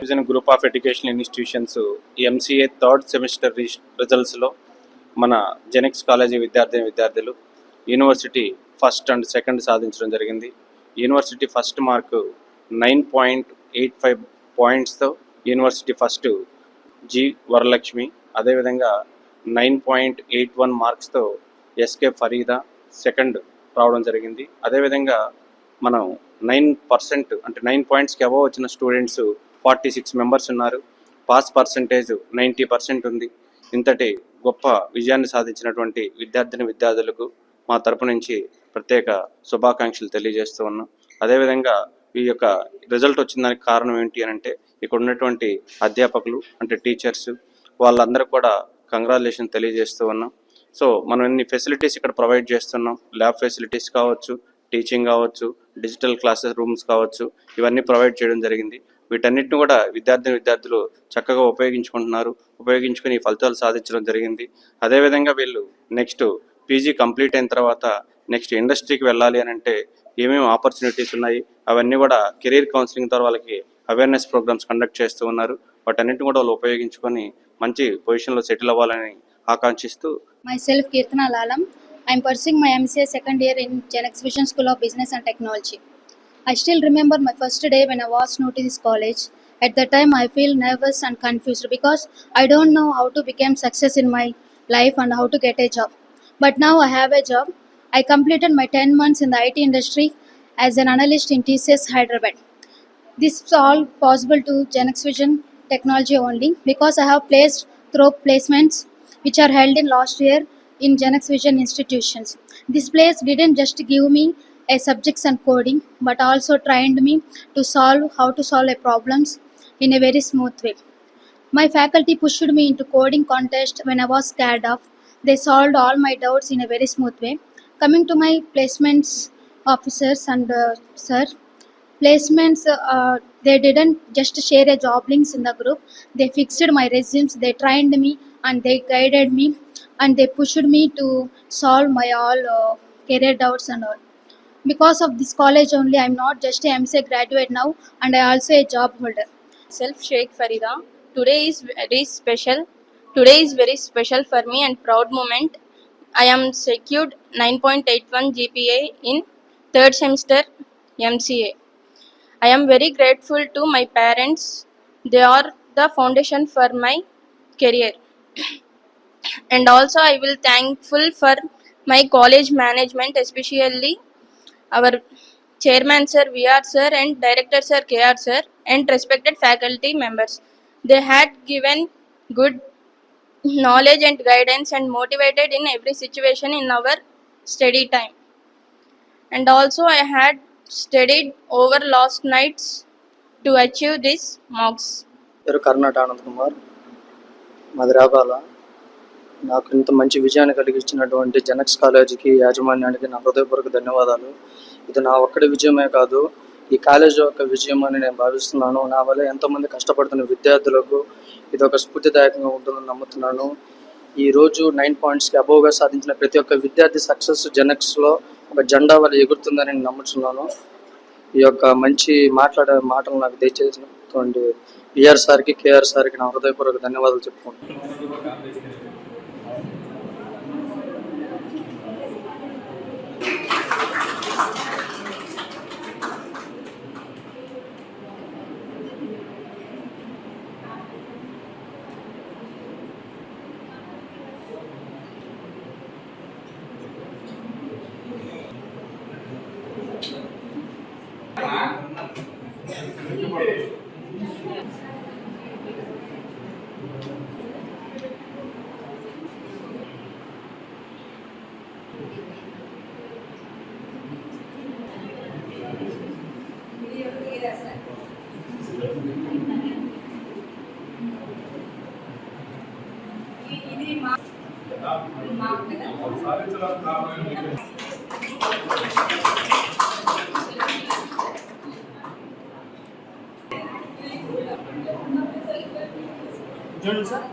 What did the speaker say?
Vision group of education institutions MCA third semester రిజల్ట్స్లో మన Genex college విద్యార్థులు యూనివర్సిటీ ఫస్ట్ అండ్ సెకండ్ సాధించడం జరిగింది. యూనివర్సిటీ ఫస్ట్ మార్కు 9.85 పాయింట్స్తో యూనివర్సిటీ ఫస్ట్ జి వరలక్ష్మి, అదేవిధంగా 9.81 మార్క్స్తో ఎస్కే ఫరీదా సెకండ్ రావడం జరిగింది. అదేవిధంగా మనం 9% అంటే 9 పాయింట్స్కి అబవ్ వచ్చిన స్టూడెంట్స్ 46 మెంబర్స్ ఉన్నారు. పాస్ పర్సంటేజ్ 90% ఉంది. ఇంతటి గొప్ప విజయాన్ని సాధించినటువంటి విద్యార్థులకు మా తరపు నుంచి ప్రత్యేక శుభాకాంక్షలు తెలియజేస్తూ ఉన్నాం. అదేవిధంగా ఈ యొక్క రిజల్ట్ వచ్చిన దానికి కారణం ఏంటి అని అంటే ఇక్కడ ఉన్నటువంటి అధ్యాపకులు అంటే టీచర్స్ వాళ్ళందరూ కూడా కంగ్రాచులేషన్ తెలియజేస్తూ ఉన్నాం. సో మనం ఇన్ని ఫెసిలిటీస్ ఇక్కడ ప్రొవైడ్ చేస్తున్నాం. ల్యాబ్ ఫెసిలిటీస్ కావచ్చు, టీచింగ్ కావచ్చు, డిజిటల్ క్లాసెస్ రూమ్స్ కావచ్చు, ఇవన్నీ ప్రొవైడ్ చేయడం జరిగింది. వీటన్నిటిని కూడా విద్యార్థులు చక్కగా ఉపయోగించుకొని ఫలితాలు సాధించడం జరిగింది. అదేవిధంగా వీళ్ళు నెక్స్ట్ పీజీ కంప్లీట్ అయిన తర్వాత నెక్స్ట్ ఇండస్ట్రీకి వెళ్ళాలి అని అంటే ఏమేమి ఆపర్చునిటీస్ ఉన్నాయి అవన్నీ కూడా కెరీర్ కౌన్సిలింగ్ ద్వారా వాళ్ళకి అవేర్నెస్ ప్రోగ్రామ్స్ కండక్ట్ చేస్తూ ఉన్నారు. వాటన్నిటిని కూడా వాళ్ళు ఉపయోగించుకొని మంచి పొజిషన్లో సెటిల్ అవ్వాలని ఆకాంక్షిస్తూ Myself Kirtana Lalam. I am pursuing my MCA second year in Genex Vision School of Business and Technology. I still remember my first day when I was new to this college. At that time I feel nervous and confused because I don't know how to become success in my life and how to get a job. But now I have a job. I completed my 10 months in the IT industry as an analyst in TCS Hyderabad. This is all possible to Genex Vision Technology only because I have placed through placements which are held in last year in Genex Vision institutions. This place didn't just give me a subjects and coding but also trained me to how to solve a problems in a very smooth way. My faculty pushed me into coding contest when I was scared of. They solved all my doubts in a very smooth way. Coming to my placements officers and sir, placements they didn't just share a job links in the group. They fixed my resumes, they trained me and they guided me and they pushed me to solve my all career doubts and all. Because of this college only I'm not just a MCA graduate now and I also a job holder. Self Sheikh Farida. Today is very special for me and proud moment. I am secured 9.81 GPA in third semester MCA. I am very grateful to my parents. They are the foundation for my career. And also I will thankful for my college management, especially our chairman sir VR sir and director sir KR sir and respected faculty members. They had given good knowledge and guidance and motivated in every situation in our study time. And also I had studied over last nights to achieve these marks. Karnata Anand Kumar మధురాబాల. నాకు ఇంత మంచి విజయాన్ని కలిగించినటువంటి Genex కాలేజీకి యాజమాన్యానికి నా హృదయపూర్వక ధన్యవాదాలు. ఇది నా ఒక్కడి విజయమే కాదు, ఈ కాలేజీ యొక్క విజయం అని నేను భావిస్తున్నాను. నా వల్ల ఎంతోమంది కష్టపడుతున్న విద్యార్థులకు ఇది ఒక స్ఫూర్తిదాయకంగా ఉంటుందని నమ్ముతున్నాను. ఈరోజు 9 పాయింట్స్కి అబోవ్గా సాధించిన ప్రతి ఒక్క విద్యార్థి సక్సెస్ జెనెక్స్లో ఒక జెండా వల్ల ఎగురుతుందని నేను నమ్ముతున్నాను. ఈ యొక్క మంచి మాటలు నాకు దయచేసినటువంటి బిఆర్ సార్కి కేఆర్ సార్కి నా హృదయపూర్వక ధన్యవాదాలు చెప్పుకుంటున్నాను. చూడండి సార్.